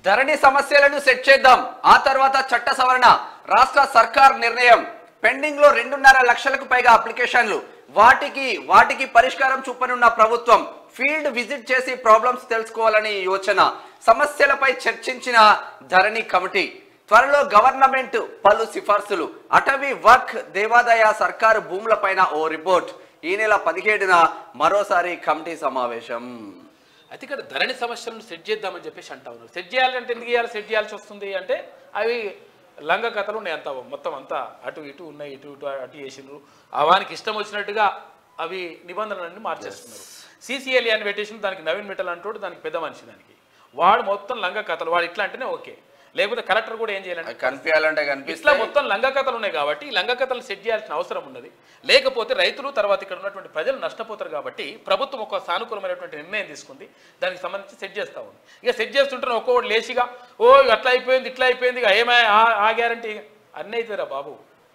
ధరణి సమస్యలను సెట్ చేద్దాం, ఆ తర్వాత చట్ట సవరణ. రాష్ట్ర సర్కార్ నిర్ణయం. పెండింగ్ లో 2.5 లక్షలకు పైగా అప్లికేషన్లు. వాటికి పరిష్కారం చూపనున్న ప్రభుత్వం. ఫీల్డ్ విజిట్ చేసి ప్రాబ్లమ్స్ తెలుసుకోవాలని యోచన. సమస్యలపై చర్చించిన ధరణి కమిటీ. త్వరలో గవర్నమెంట్ పలు సిఫార్సులు. అటవీ వర్క్ దేవాదాయ సర్కారు భూములపైన ఓ రిపోర్ట్. ఈ నెల 17న మరోసారి కమిటీ సమావేశం. అయితే ఇక్కడ ధరణి సమస్యలను సెట్ చేద్దామని చెప్పేసి అంటా ఉన్నారు. సెట్ చేయాలంటే ఎందుకు చేయాలి, సెట్ చేయాల్సి వస్తుంది అంటే అవి లంగ కథలు ఉన్నాయి, అంతా మొత్తం అంతా అటు ఇటు ఉన్నాయి, ఇటు ఇటు అటు చేసినారు. వానికి ఇష్టం వచ్చినట్టుగా అవి నిబంధనలన్నీ మార్చేస్తున్నారు. సీసీఎల్ఏ అని పెట్టేసిన దానికి నవీన్ మిట్టల్ అంటాడు, దానికి పెద్ద మనిషి, దానికి వాడు మొత్తం లంగ కథలు. వాడు ఇట్లా అంటేనే ఓకే, లేకపోతే కలెక్టర్ కూడా ఏం చేయాలంటే కనిపించాలంటే ఇట్లా మొత్తం లంగ కథలు ఉన్నాయి కాబట్టి ఈ లంగ కథలు సెట్ చేయాల్సిన అవసరం ఉన్నది. లేకపోతే రైతులు తర్వాత ఇక్కడ ఉన్నటువంటి ప్రజలు నష్టపోతారు. కాబట్టి ప్రభుత్వం ఒక సానుకూలమైనటువంటి నిర్ణయం తీసుకుంది, దానికి సంబంధించి సెట్ చేస్తూ ఉంది. ఇక సెట్ చేస్తుంటే ఒక్కొక్కటి లేచిగా అట్లా అయిపోయింది ఇట్లా అయిపోయింది, ఇక ఏమై ఆ గ్యారంటీ అన్నీ అవుతుందిరా బాబు,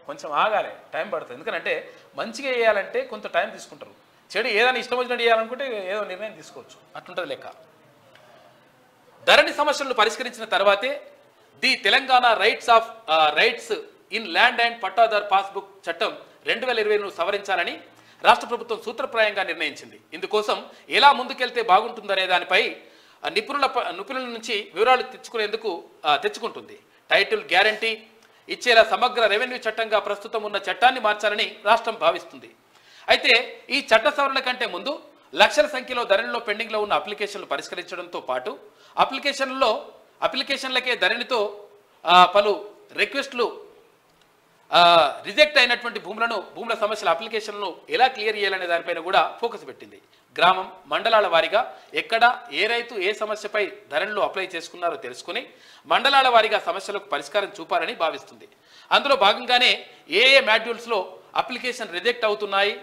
కొంచెం ఆగాలి, టైం పడుతుంది. ఎందుకంటే మంచిగా చేయాలంటే కొంత టైం తీసుకుంటారు. చెడు ఏదైనా ఇష్టం వచ్చినట్టు చేయాలనుకుంటే ఏదో నిర్ణయం తీసుకోవచ్చు, అట్లుంటుంది లెక్క. ధరణి సమస్యలను పరిష్కరించిన తర్వాతే the Telangana rights in land and pattadar passbook చట్టం 2020ను సవరించాలని రాష్ట్ర ప్రభుత్వం సూత్రప్రాయంగా నిర్ణయించింది. ఇందుకోసం ఎలా ముందుకెళ్తే బాగుంటుందనే దానిపై నిపుణుల నుంచి వివరాలు తెచ్చుకుంటుంది. టైటిల్ గ్యారంటీ ఇచ్చేలా సమగ్ర రెవెన్యూ చట్టంగా ప్రస్తుతం ఉన్న చట్టాన్ని మార్చాలని రాష్ట్రం భావిస్తుంది. అయితే ఈ చట్ట సవరణ కంటే ముందు లక్షల సంఖ్యలో ధరణిలో పెండింగ్లో ఉన్న అప్లికేషన్లు పరిష్కరించడంతో పాటు అప్లికేషన్లకే ధరణితో పలు రిక్వెస్ట్లు రిజెక్ట్ అయినటువంటి భూముల సమస్యల అప్లికేషన్లను ఎలా క్లియర్ చేయాలనే దానిపైన కూడా ఫోకస్ పెట్టింది. గ్రామం మండలాల వారీగా ఎక్కడ ఏ రైతు ఏ సమస్యపై ధరణిలో అప్లై చేసుకున్నారో తెలుసుకుని మండలాల వారీగా సమస్యలకు పరిష్కారం చూపాలని భావిస్తుంది. అందులో భాగంగానే ఏ మాడ్యూల్స్లో అప్లికేషన్ రిజెక్ట్ అవుతున్నాయి,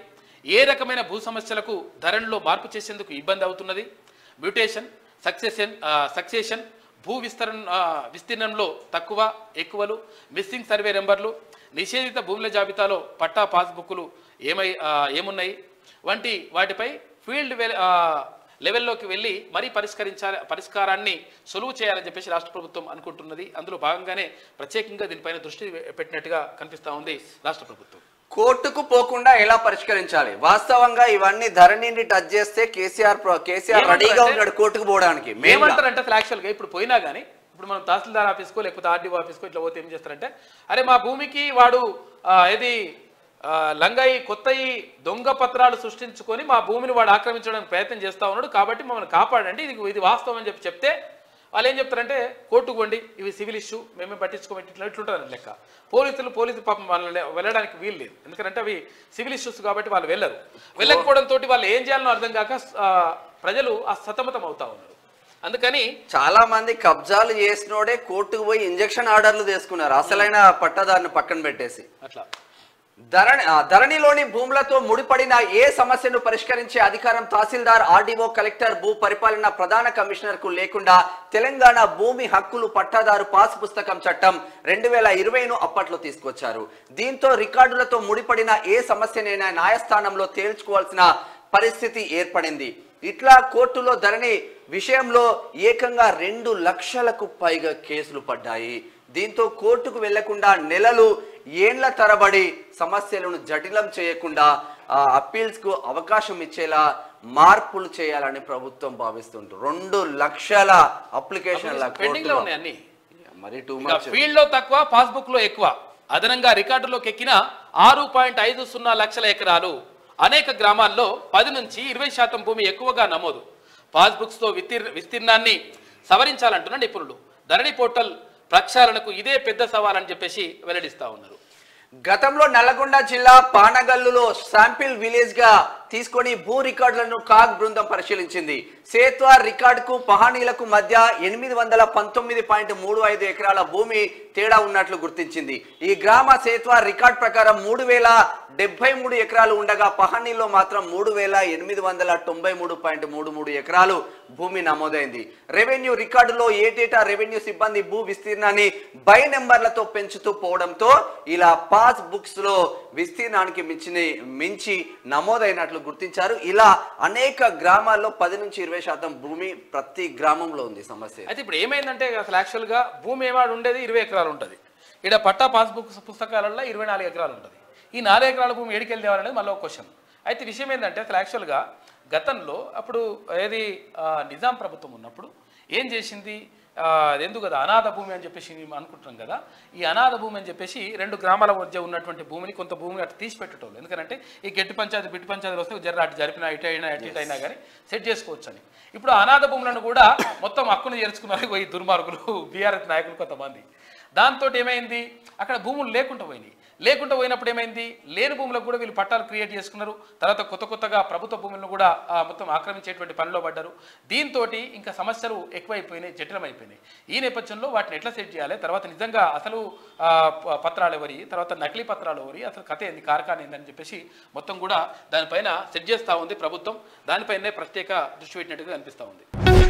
ఏ రకమైన భూ సమస్యలకు ధరణిలో మార్పు చేసేందుకు ఇబ్బంది అవుతున్నది, మ్యూటేషన్, సక్సెషన్, భూ విస్తీర్ణంలో తక్కువ ఎక్కువలు, మిస్సింగ్ సర్వే నెంబర్లు, నిషేధిత భూముల జాబితాలో పట్టా పాస్బుక్లు ఏమున్నాయి వంటి వాటిపై ఫీల్డ్ లెవెల్లోకి వెళ్ళి మరీ పరిష్కారాన్ని సులువు చేయాలని చెప్పేసి రాష్ట్ర ప్రభుత్వం అనుకుంటున్నది. అందులో భాగంగానే ప్రత్యేకంగా దీనిపైన దృష్టి పెట్టినట్టుగా కనిపిస్తూ ఉంది రాష్ట్ర ప్రభుత్వం. కోర్టుకు పోకుండా ఎలా పరిష్కరించాలి? వాస్తవంగా ఇవన్నీ ధరణిని టచ్ చేస్తే కేసీఆర్ రెడీగా ఉన్నాడు కోర్టుకు పోవడానికి. ఏమంటారంటే యాక్చువల్గా ఇప్పుడు పోయినా కానీ ఇప్పుడు మనం తహసీల్దార్ ఆఫీస్కో లేకపోతే ఆర్డీఓ ఆఫీస్కో ఇట్లా పోతే ఏం చేస్తారంటే, అరే మా భూమికి వాడు లంగాయి కొత్తయి దొంగ పత్రాలు సృష్టించుకొని మా భూమిని వాడు ఆక్రమించడానికి ప్రయత్నం చేస్తూ ఉన్నాడు, కాబట్టి మమ్మల్ని కాపాడండి, ఇది వాస్తవం అని చెప్తే వాళ్ళు ఏం చెప్తారంటే కోర్టుకు పోండి, ఇవి సివిల్ ఇష్యూ, మేమే పట్టించుకోబట్టి ఇట్లుంటుందని లెక్క. పోలీసు పాపం వాళ్ళని వెళ్ళడానికి వీలు లేదు, ఎందుకంటే అవి సివిల్ ఇష్యూస్ కాబట్టి వాళ్ళు వెళ్ళకపోవడంతో వాళ్ళు ఏం చేయాలనో అర్థం కాక ప్రజలు సతమతం అవుతా ఉన్నారు. అందుకని చాలా మంది కబ్జాలు చేసినోడే కోర్టుకు పోయి ఇంజక్షన్ ఆర్డర్లు తీసుకున్నారు, అసలైన పట్టదారుని పక్కన పెట్టేసి. అట్లా ధరణిలోని భూములతో ముడిపడిన ఏ సమస్యను పరిష్కరించే అధికారం తహసీల్దార్, ఆర్డీఓ, కలెక్టర్, భూ పరిపాలన ప్రధాన కమిషనర్ కు లేకుండా తెలంగాణ భూమి హక్కులు పట్టాదారు పాస్ పుస్తకం చట్టం 2020ను అప్పట్లో తీసుకొచ్చారు. దీంతో రికార్డులతో ముడిపడిన ఏ సమస్యనైనా న్యాయస్థానంలో తేల్చుకోవాల్సిన పరిస్థితి ఏర్పడింది. ఇట్లా కోర్టులో ధరణి విషయంలో ఏకంగా 2 లక్షలకు పైగా కేసులు పడ్డాయి. దీంతో కోర్టుకు వెళ్లకుండా నెలలు ఏండ్ల తరబడి సమస్యలను జటిలం చేయకుండా అప్పీల్స్ కు అవకాశం ఇచ్చేలా మార్పులు చేయాలని ప్రభుత్వం భావిస్తుంటారు. 2 లక్షల అప్లికేషన్ల ఫీల్డ్ లో తక్కువ, పాస్బుక్ లో ఎక్కువ. అదనంగా రికార్డులోకి ఎక్కిన 6.50 లక్షల ఎకరాలు. అనేక గ్రామాల్లో 10 నుంచి 20% భూమి ఎక్కువగా నమోదు. పాస్బుక్స్ తో విస్తీర్ణాన్ని సవరించాలంటున్న నిపుణులు. ధరణి పోర్టల్ ప్రక్షాళనకు ఇదే పెద్ద సవాలని చెప్పేసి వెల్లడిస్తా ఉన్నారు. గతంలో నల్లగొండ జిల్లా పానగల్లులో శాంపిల్ విలేజ్ గా తీసుకొని భూ రికార్డులను కాగ్ బృందం పరిశీలించింది. సేత్వా రికార్డుకు పహానీలకు మధ్య 819.35 ఎకరాల భూమి తేడా ఉన్నట్లు గుర్తించింది. ఈ గ్రామ సేత్వా రికార్డ్ ప్రకారం 3073 ఎకరాలు ఉండగా పహానీలో మాత్రం 3893.33 ఎకరాలు భూమి నమోదైంది. రెవెన్యూ రికార్డులో ఏటేటా రెవెన్యూ సిబ్బంది భూ విస్తీర్ణాన్ని బై నెంబర్లతో పెంచుతూ పోవడంతో ఇలా పాస్ బుక్స్ లో విస్తీర్ణానికి మించి నమోదైనట్లు గుర్తించారు. ఇలా అనేక గ్రామాల్లో 10 నుంచి 20 90% భూమి ప్రతి గ్రామంలో ఉంది సమస్య. అయితే ఇప్పుడు ఏమైందంటే అసలు యాక్చువల్గా భూమి ఏమాడు ఉండేది 20 ఎకరాలు ఉంటుంది. ఇక్కడ పట్టా పాస్బుక్ పుస్తకాలలో 24 ఎకరాలు ఉంటుంది. ఈ 4 ఎకరాల భూమి ఏడికెళ్ళి తేవాలనేది మళ్ళీ ఒక క్వశ్చన్. అయితే విషయం ఏంటంటే అసలు యాక్చువల్గా గతంలో అప్పుడు ఏది నిజాం ప్రభుత్వం ఉన్నప్పుడు ఏం చేసింది, ఎందుకు కదా అనాథ భూమి అని చెప్పేసి అనుకుంటున్నాం కదా, ఈ అనాథ భూమి అని చెప్పేసి 2 గ్రామాల మధ్య ఉన్నటువంటి భూమిని కొంత భూమిని అటు తీసి పెట్టేటోళ్ళు. ఎందుకంటే ఈ గట్టి పంచాయతీ బిట్టి పంచాయతీలు వస్తే జర్ర అటు జరిపినా ఇటు అయినా కానీ సెట్ చేసుకోవచ్చు అని. ఇప్పుడు అనాథ భూములను కూడా మొత్తం హక్కును చేర్చుకున్నారు ఈ దుర్మార్గులు బీఆర్ఎస్ నాయకులు కొంతమంది. దాంతో ఏమైంది, అక్కడ భూములు లేకుండా పోయినప్పుడు ఏమైంది, లేని భూములకు కూడా వీళ్ళు పట్టాలు క్రియేట్ చేసుకున్నారు. తర్వాత కొత్తగా ప్రభుత్వ భూములను కూడా మొత్తం ఆక్రమించేటువంటి పనిలో పడ్డారు. దీంతో ఇంకా సమస్యలు ఎక్కువైపోయినాయి, జటిలమైపోయినాయి. ఈ నేపథ్యంలో వాటిని ఎట్లా సెట్ చేయాలి, తర్వాత నిజంగా అసలు పత్రాలు ఎవరి, తర్వాత నకిలీ పత్రాలు ఎవరి, అసలు కథ ఏంది, కార్ఖాన ఏందని చెప్పేసి మొత్తం కూడా దానిపైన సెట్ చేస్తూ ఉంది ప్రభుత్వం. దానిపైనే ప్రత్యేక దృష్టి పెట్టినట్టుగా అనిపిస్తూ ఉంది.